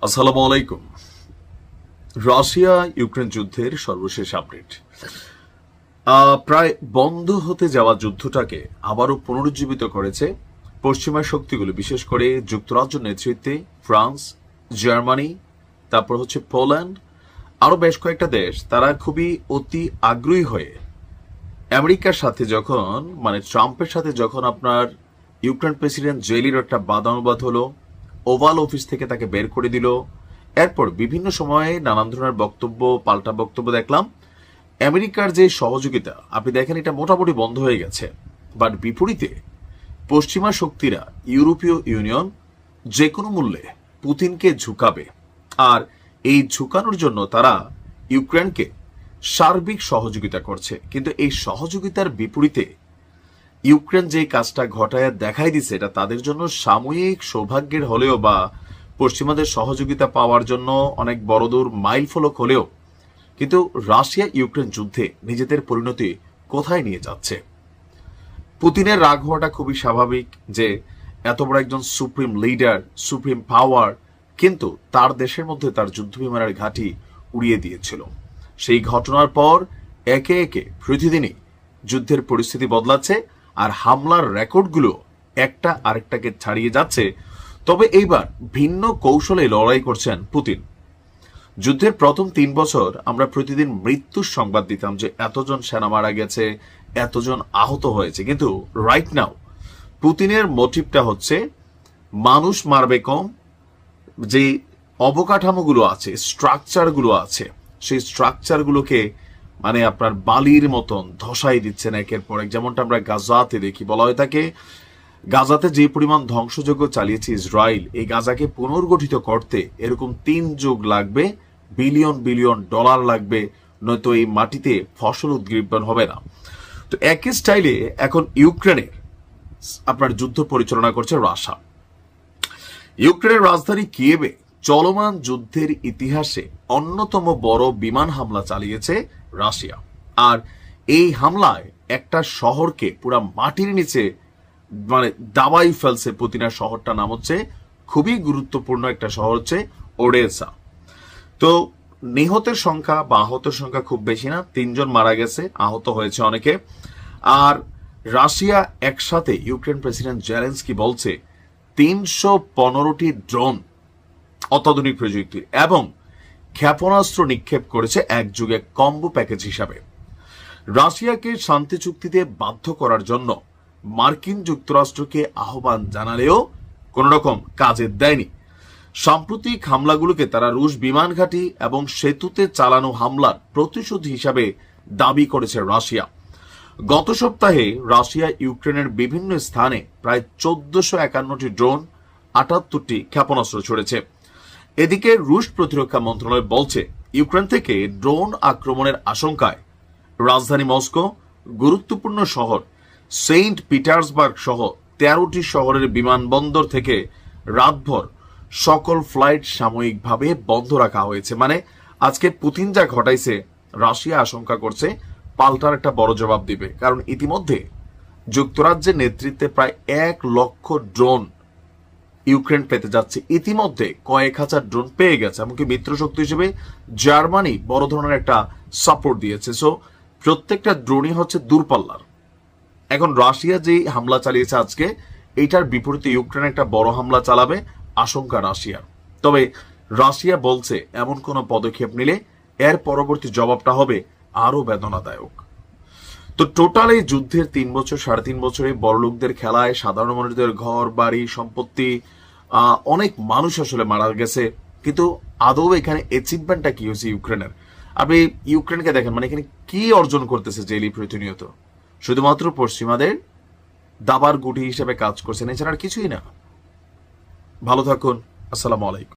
আসসালামু আলাইকুম। Russia Ukraine যুদ্ধের সর্বশেষ আপডেট। প্রায় বন্ধ হতে যাওয়া যুদ্ধটাকে আবারও পুনরুজ্জীবিত করেছে পশ্চিমা শক্তিগুলো, বিশেষ করে যুক্তরাজ্য নেতৃত্বে ফ্রান্স, জার্মানি, তারপর হচ্ছে পোল্যান্ড, আরো বেশ কয়েকটা দেশ। তারা খুবই অতি আগ্রহী হয়ে আমেরিকার সাথে যখন ট্রাম্পের সাথে যখন আপনার ইউক্রেন প্রেসিডেন্ট জেলির একটা বাদানুবাদ হলো, ওভাল অফিস থেকে তাকে বের করে দিল, এরপর বিভিন্ন সময়ে নানান ধরনের বক্তব্য, পাল্টা বক্তব্য দেখলাম। আমেরিকার যে সহযোগিতা আপনি দেখেন এটা মোটামুটি বন্ধ হয়ে গেছে। বাট বিপরীতে পশ্চিমা শক্তিরা, ইউরোপীয় ইউনিয়ন যে কোনো মূল্যে পুতিনকে ঝুঁকাবে, আর এই ঝুঁকানোর জন্য তারা ইউক্রেনকে সার্বিক সহযোগিতা করছে। কিন্তু এই সহযোগিতার বিপরীতে ইউক্রেন যে কাজটা ঘটায় দেখাই দিছে, এটা তাদের জন্য সাময়িক সৌভাগ্যের হলেও বা পশ্চিমাদের সহযোগিতা পাওয়ার জন্য অনেক বড়দূর মাইল ফলক হলেও, কিন্তু রাশিয়া ইউক্রেন যুদ্ধে নিজেদের পরিণতি কোথায় নিয়ে যাচ্ছে? পুতিনের রাগ হওয়াটা খুবই স্বাভাবিক, যে এত বড় একজন সুপ্রিম লিডার, সুপ্রিম পাওয়ার, কিন্তু তার দেশের মধ্যে তার যুদ্ধ বিমানের ঘাঁটি উড়িয়ে দিয়েছিল। সেই ঘটনার পর একে একে প্রতিদিনই যুদ্ধের পরিস্থিতি বদলাচ্ছে, আর হামলার রেকর্ডগুলো একটা আরেকটাকে ছাড়িয়ে যাচ্ছে। তবে এইবার ভিন্ন কৌশলে লড়াই করছেন পুতিন। যুদ্ধের প্রথম 3 বছর আমরা প্রতিদিন মৃত্যুর সংবাদ দিতাম, যে এতজন সেনা মারা গেছে, এতজন আহত হয়েছে। কিন্তু রাইট নাও পুতিনের মোটিভটা হচ্ছে মানুষ মারবে কম, যে অবকাঠামোগুলো আছে, স্ট্রাকচারগুলো আছে, সেই স্ট্রাকচারগুলোকে আপনার বালির মতন ধসাই দিচ্ছেন একের পর এক। যেমনটা আমরা গাজাতে দেখি, বলা হয়ে থাকে গাজাতে যে পরিমাণ ধ্বংসযজ্ঞ চালিয়েছে ইসরায়েল, এই গাজাকে পুনর্গঠিত করতে এরকম 3 যুগ লাগবে, বিলিয়ন বিলিয়ন ডলার লাগবে, নয়তো এই মাটিতে ফসল উদ্গীপন হবে না। তো একই স্টাইলে এখন ইউক্রেনের আপনার যুদ্ধ পরিচালনা করছে রাশিয়া। ইউক্রেনের রাজধানী কিয়েভে চলমান যুদ্ধের ইতিহাসে অন্যতম বড় বিমান হামলা চালিয়েছে রাশিয়া। আর এই হামলায় একটা শহরকে পুরা মাটির নিচে দাবাই ফেলছে পুতিনের। শহরটা নাম হচ্ছে, খুবই গুরুত্বপূর্ণ একটা শহর হচ্ছে ওডেসা। তো নিহতের সংখ্যা বা আহতের সংখ্যা খুব বেশি না, 3 জন মারা গেছে, আহত হয়েছে অনেকে। আর রাশিয়া একসাথে, ইউক্রেন প্রেসিডেন্ট জেলেনস্কি বলছে 315টি ড্রোন, অত্যাধুনিক প্রযুক্তির এবং ক্ষেপণাস্ত্র নিক্ষেপ করেছে একযুগে কম্বো প্যাকেজ হিসাবে। রাশিয়াকে শান্তি চুক্তিতে বাধ্য করার জন্য মার্কিন যুক্তরাষ্ট্রকে আহ্বান জানালেও কোন রকম কাজে দেয়নি। সাম্প্রতিক হামলাগুলোকে তারা রুশ বিমান ঘাঁটি এবং সেতুতে চালানো হামলার প্রতিশোধ হিসাবে দাবি করেছে রাশিয়া। গত সপ্তাহে রাশিয়া ইউক্রেনের বিভিন্ন স্থানে প্রায় 1451টি ড্রোন, 78টি ক্ষেপণাস্ত্র ছড়েছে। এদিকে রুশ প্রতিরক্ষা মন্ত্রণালয় বলছে ইউক্রেন থেকে ড্রোন আক্রমণের আশঙ্কায় রাজধানী মস্কো, গুরুত্বপূর্ণ শহর সেন্ট পিটার্সবার্গ সহ 13টি শহরের বিমানবন্দর থেকে রাতভর সকল ফ্লাইট সাময়িকভাবে বন্ধ রাখা হয়েছে। আজকে পুতিন যা ঘটাইছে, রাশিয়া আশঙ্কা করছে পাল্টার একটা বড় জবাব দিবে। কারণ ইতিমধ্যে যুক্তরাজ্যের নেতৃত্বে প্রায় 1 লক্ষ ড্রোন ইউক্রেন পেতে যাচ্ছে। ইতিমধ্যে কয়েক হাজার ড্রোন পেয়ে গেছে, এমনকি মিত্র শক্তি হিসেবে জার্মানি বড় ধরনের একটা সাপোর্ট দিয়েছে। সো প্রত্যেকটা ড্রোনই হচ্ছে দূরপাল্লার। এখন রাশিয়া যে হামলা চালিয়েছে আজকে, এইটার বিপরীতে ইউক্রেন একটা বড় হামলা চালাবে আশঙ্কা রাশিয়ার। তবে রাশিয়া বলছে এমন কোন পদক্ষেপ নিলে এর পরবর্তী জবাবটা হবে আরো বেদনাদায়ক। তো টোটাল এই যুদ্ধের 3 বছর, 3.5 বছরে বড়লোকদের খেলায় সাধারণ মানুষদের ঘর বাড়ি সম্পত্তি, অনেক মানুষ আসলে মারা গেছে। কিন্তু আদৌ এখানে অ্যাচিভমেন্টটা কি হয়েছে ইউক্রেনের? আপনি ইউক্রেনকে দেখেন, এখানে কি অর্জন করতেছে জেলি প্রতিনিয়ত? শুধুমাত্র পশ্চিমাদের দাবার গুটি হিসেবে কাজ করছেন, এছাড়া আর কিছুই না। ভালো থাকুন। আসসালামু আলাইকুম।